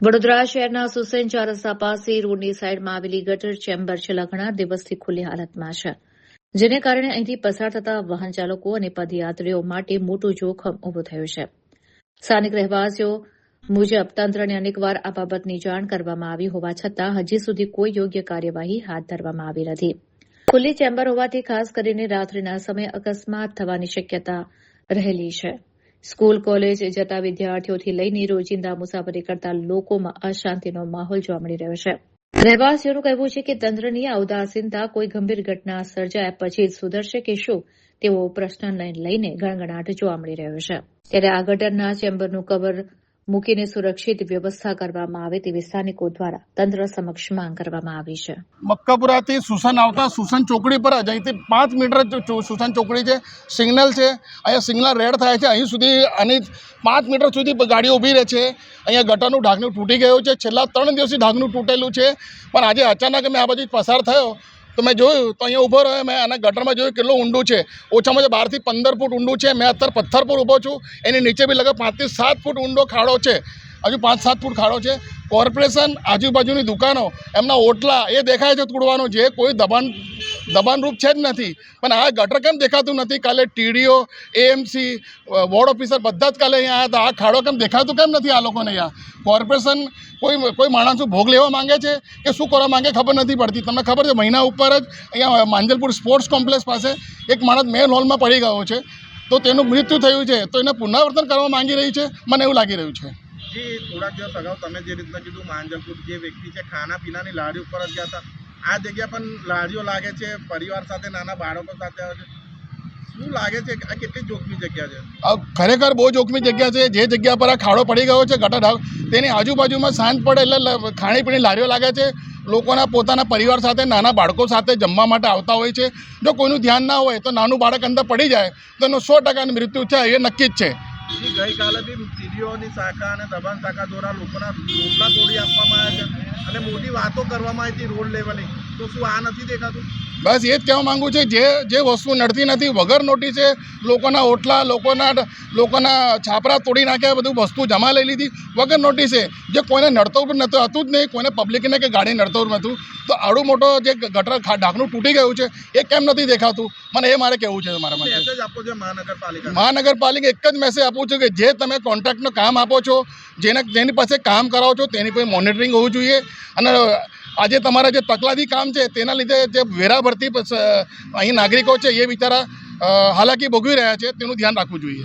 વડોદરા શહેરના સુસેન ચાર રસ્તા પાસે રોડની સાઇડમાં આવેલી ગટર ચેમ્બર છેલ્લા ઘણા દિવસથી ખુલ્લી હાલતમાં છે, જેને કારણે અહીંથી પસાર થતા વાહન ચાલકો અને પદયાત્રીઓ માટે મોટું જોખમ ઉભું થયું છે. સ્થાનિક રહેવાસીઓ મુજબ તંત્રને અનેકવાર આ બાબતની જાણ કરવામાં આવી હોવા છતાં હજી સુધી કોઈ યોગ્ય કાર્યવાહી હાથ ધરવામાં આવી નથી. ખુલ્લી ચેમ્બર હોવાથી ખાસ કરીને રાત્રિના સમયે અકસ્માત થવાની શક્યતા રહેલી છે. સ્કૂલ કોલેજ જતા વિદ્યાર્થીઓથી લઈને રોજિંદા મુસાફરી કરતા લોકોમાં અશાંતિનો માહોલ જોવા મળી રહ્યો છે. રહેવાસીઓનું કહેવું છે કે તંત્રની આ ઉદાસીનતા કોઈ ગંભીર ઘટના સર્જાયા પછી જ સુધરશે કે શું તેવો પ્રશ્નને લઈને ગણગણાટ જોવા મળી રહ્યો છે. ત્યારે આ ગટરના ચેમ્બરનું કવર મૂકીને સુરક્ષિત વ્યવસ્થા કરવામાં આવે તેવી સ્થાનિકો દ્વારા તંત્ર સમક્ષ માંગ કરવામાં આવી છે. મક્કાપુરાથી સુસન આવતા સુસન ચોકડી પર જ અહીંથી 5 મીટર સુસન ચોકડી છે, સિગ્નલ છે. અહીંયા સિગ્નલ રેડ થાય છે, અહીં સુધી આની 5 મીટર સુધી ગાડીઓ ઊભી રહે છે. અહીંયા ગટરનું ઢાંકણું તૂટી ગયું છે. છેલ્લા 3 દિવસથી ઢાંકણું તૂટેલું છે, પણ આજે અચાનક મેં આ બાજુ પસાર થયો તો મેં જોયું તો અહીંયા ઊભો રહ્યો. મેં આના ગટરમાં જોયું કેટલું ઊંડું છે. ઓછામાં ઓછા 12 થી 15 ફૂટ ઊંડું છે. મેં અત્યારે પથ્થર પર ઊભો છું. એની નીચે બી લગભગ 5 થી 7 ફૂટ ઊંડો ખાડો છે. હજુ 5-7 ફૂટ ખાડો છે. કોર્પોરેશન આજુબાજુની દુકાનો એમના ઓટલા એ દેખાય છે તોડવાનું, જે કોઈ દબાણરૂપ છે જ નથી. પણ આ ગટર કેમ દેખાતું નથી? કાલે ટીડીઓ, એએમસી, વોર્ડ ઓફિસર બધા જ કાલે અહીંયા આવ્યા હતા. આ ખાડો કેમ દેખાતું કેમ નથી આ લોકોને? અહીંયા કોર્પોરેશન કોઈ માણસો ભોગ લેવા માંગે છે કે શું કરવા માંગે ખબર નથી પડતી. તમને ખબર છે, મહિના ઉપર જ અહીંયા માંજલપુર સ્પોર્ટ્સ કોમ્પ્લેક્સ પાસે એક માણસ મેન હોલમાં પડી ગયો છે, તો તેનું મૃત્યુ થયું છે. તો એને પુનરાવર્તન કરવા માંગી રહી છે, મને એવું લાગી રહ્યું છે. જી, થોડાક દિવસ અગાઉ તમે જે રીતના કીધું, માંજલપુર જે વ્યક્તિ છે ખાના પીનાની લારી ઉપર જ ગયા હતા. આ જગ્યા પણ લારીઓ લાગે છે, પરિવાર સાથે નાના બાળકો સાથે આવે છે. શું લાગે છે આ કેટલી જોખમી જગ્યા છે? ખરેખર બહુ જોખમી જગ્યા છે. જે જગ્યા પર આ ખાડો પડી ગયો છે ગટર, તેની આજુબાજુમાં સાંજ પડે એટલે ખાણીપીણી લારીઓ લાગે છે. લોકોના પોતાના પરિવાર સાથે નાના બાળકો સાથે જમવા માટે આવતા હોય છે. જો કોઈનું ધ્યાન ના હોય તો નાનું બાળક અંદર પડી જાય તો એનું 100% મૃત્યુ છે, એ નક્કી જ છે. ગઈકાલે બી ટીડીઓની શાખા અને દબાણ શાખા દ્વારા લોકોના રોટલા તોડી આપવામાં આવ્યા છે અને મોટી વાતો કરવામાં આવી હતી રોડ લેવલે. તો શું આ નથી દેખાતું? બસ એ જ કહેવા માંગુ છે, જે વસ્તુ નડતી નથી વગર નોટિસે લોકોના ઓટલા, લોકોના છાપરા તોડી નાખ્યા, બધું વસ્તુ જમા લઈ લીધી વગર નોટિસે. જે કોઈને નડતું હતું જ નહીં, કોઈને પબ્લિકને કે ગાડી નડતું નહોતું, તો આડું મોટો જે ગટર ઢાંકણું તૂટી ગયું છે એ કેમ નથી દેખાતું? મને એ મારે કહેવું છે. તમારા માટે મેસેજ આપો છો મહાનગરપાલિકા એક જ મેસેજ આપું છું કે જે તમે કોન્ટ્રાક્ટનું કામ આપો છો, જેની પાસે કામ કરાવો છો, તેની કોઈ મોનિટરિંગ હોવું જોઈએ. અને આજે તમારા જે તકલાદી કામ છે તેના લીધે જે વેરા ભરતી અહીં નાગરિકો છે એ બિચારા હાલાકી ભોગવી રહ્યા છે, તેનું ધ્યાન રાખવું જોઈએ.